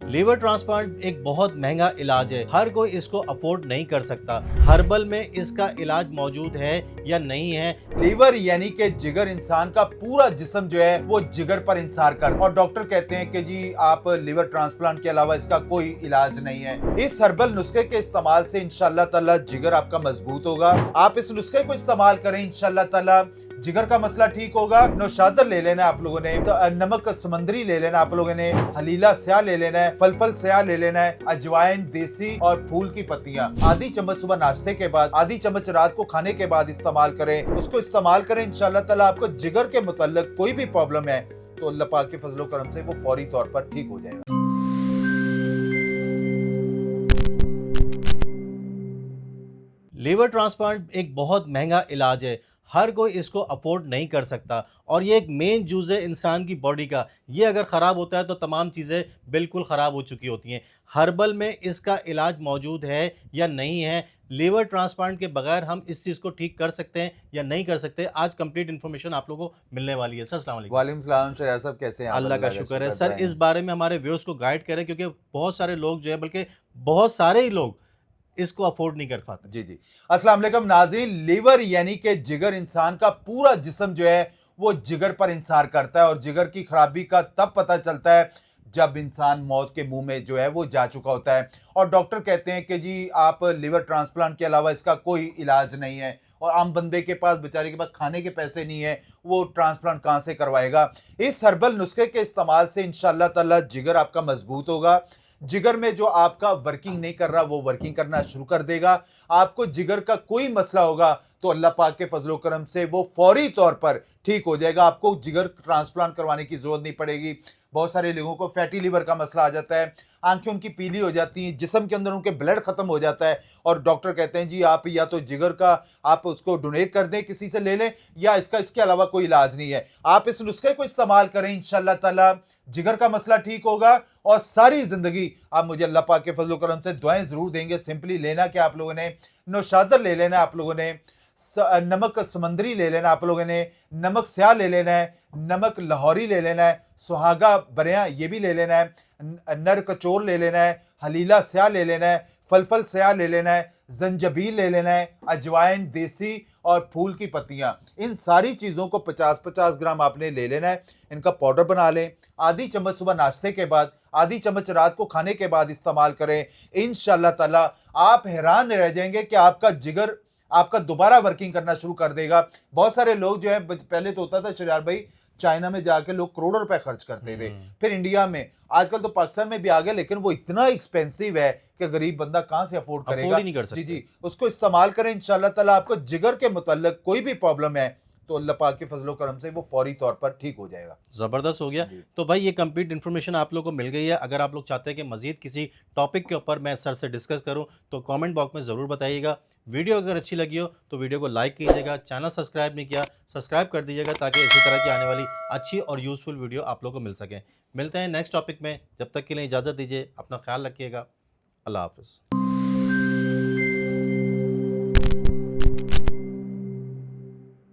Liver transplant एक बहुत महंगा इलाज है, हर कोई इसको अफोर्ड नहीं कर सकता। हर्बल में इसका इलाज मौजूद है या नहीं है। लीवर यानी कि जिगर, इंसान का पूरा जिस्म जो है वो जिगर पर इंसार कर, और डॉक्टर कहते हैं कि जी आप लीवर ट्रांसप्लांट के अलावा इसका कोई इलाज नहीं है। इस हर्बल नुस्खे के इस्तेमाल से इंशाल्लाह ताला जिगर आपका मजबूत होगा। आप इस नुस्खे को इस्तेमाल करें, इंशाल्लाह ताला जिगर का मसला ठीक होगा। नौशादर ले लेना आप लोगों ने, तो नमक समंदरी ले लेना आप लोगों ने, हलीला स्याह ले लेना है, फलफल स्याह ले लेना है, अजवाइन देसी और फूल की पत्तियां। आधी चम्मच सुबह नाश्ते के बाद, आधी चम्मच रात को खाने के बाद इस्तेमाल करें। उसको इस्तेमाल करें, इंशाल्लाह ताला आपको जिगर के मुतल्लिक कोई भी प्रॉब्लम है तो अल्लाह पाक के फजलो करम से वो फौरी तौर पर ठीक हो जाएगा। लीवर ट्रांसप्लांट एक बहुत महंगा इलाज है, हर कोई इसको अफोर्ड नहीं कर सकता और ये एक मेन जूज़ है इंसान की बॉडी का। ये अगर ख़राब होता है तो तमाम चीज़ें बिल्कुल ख़राब हो चुकी होती हैं। हर्बल में इसका इलाज मौजूद है या नहीं है। लीवर ट्रांसप्लांट के बगैर हम इस चीज़ को ठीक कर सकते हैं या नहीं कर सकते। आज कंप्लीट इन्फॉर्मेशन आप लोगों को मिलने वाली है। सर अस्सलाम वालेकुम। वालेकुम सलाम शरिया साहब, कैसे हैं आप? अल्लाह का शुक्र है सर। इस बारे में हमारे व्यूअर्स को गाइड करें क्योंकि बहुत सारे लोग जो है, बल्कि बहुत सारे ही लोग इसको अफोर्ड नहीं कर पाते। जी जी, अस्सलाम वालेकुम नाज़रीन। लीवर यानी कि जिगर, इंसान का पूरा जिस्म जो है वो जिगर पर इंसार करता है, और जिगर की खराबी का तब पता चलता है जब इंसान मौत के मुंह में जो है वो जा चुका होता है। और डॉक्टर कहते हैं कि जी आप लीवर ट्रांसप्लांट के अलावा इसका कोई इलाज नहीं है, और आम बंदे के पास, बेचारे के पास खाने के पैसे नहीं है, वो ट्रांसप्लांट कहाँ से करवाएगा। इस हर्बल नुस्खे के इस्तेमाल से इंशाल्लाह ताला जिगर आपका मजबूत होगा। जिगर में जो आपका वर्किंग नहीं कर रहा वो वर्किंग करना शुरू कर देगा। आपको जिगर का कोई मसला होगा तो अल्लाह पाक के फजलो करम से वो फौरी तौर पर ठीक हो जाएगा। आपको जिगर ट्रांसप्लांट करवाने की जरूरत नहीं पड़ेगी। बहुत सारे लोगों को फैटी लिवर का मसला आ जाता है, आंखें उनकी पीली हो जाती हैं, जिस्म के अंदर उनके ब्लड खत्म हो जाता है, और डॉक्टर कहते हैं जी आप या तो जिगर का आप उसको डोनेट कर दें, किसी से ले लें, या इसके अलावा कोई इलाज नहीं है। आप इस नुस्खे को इस्तेमाल करें, इंशाल्लाह ताला जिगर का मसला ठीक होगा, और सारी जिंदगी आप मुझे अल्लाह पाक के फजलो करम से दुआएं जरूर देंगे। सिंपली लेना क्या आप लोगों ने, नौशादर ले लेना आप लोगों ने, नमक समंदरी ले लेना आप लोगों ने, नमक स्याह ले लेना है, नमक लाहौरी ले लेना है, सुहागा बरिया ये भी ले लेना है, नर कचोर ले लेना है, हलीला स्याह ले लेना है, फलफल स्याह ले लेना है, जंजबील ले लेना है, अजवाइन देसी और फूल की पत्तियां। इन सारी चीज़ों को 50-50 ग्राम आपने ले लेना है। इनका पाउडर बना लें। आधी चम्मच सुबह नाश्ते के बाद, आधी चम्मच रात को खाने के बाद इस्तेमाल करें। इंशाल्लाह ताला आप हैरान रह जाएंगे कि आपका जिगर आपका दोबारा वर्किंग करना शुरू कर देगा। बहुत सारे लोग जो है, पहले तो होता था शरियार भाई, चाइना में जाके लोग करोड़ों रुपए खर्च करते थे, फिर इंडिया में, आजकल तो पाकिस्तान में भी आ गया, लेकिन वो इतना एक्सपेंसिव है कि गरीब बंदा कहां से अफोर्ड करेगा। ही नहीं कर सकते। जी जी, उसको इस्तेमाल करें, इंशाल्लाह ताला आपको जिगर के मुतल्लिक कोई भी प्रॉब्लम है तो अल्लाह पाक के फजलो करम से वो फौरी तौर पर ठीक हो जाएगा। ज़बरदस्त हो गया। तो भाई ये कंप्लीट इन्फॉर्मेशन आप लोगों को मिल गई है। अगर आप लोग चाहते हैं कि मज़ीद किसी टॉपिक के ऊपर मैं सर से डिस्कस करूं तो कमेंट बॉक्स में ज़रूर बताइएगा। वीडियो अगर अच्छी लगी हो तो वीडियो को लाइक कीजिएगा। चैनल सब्सक्राइब नहीं किया, सब्सक्राइब कर दीजिएगा ताकि इसी तरह की आने वाली अच्छी और यूज़फुल वीडियो आप लोगों को मिल सकें। मिलते हैं नेक्स्ट टॉपिक में, जब तक के लिए इजाज़त दीजिए। अपना ख्याल रखिएगा। अल्लाह हाफ़िज़।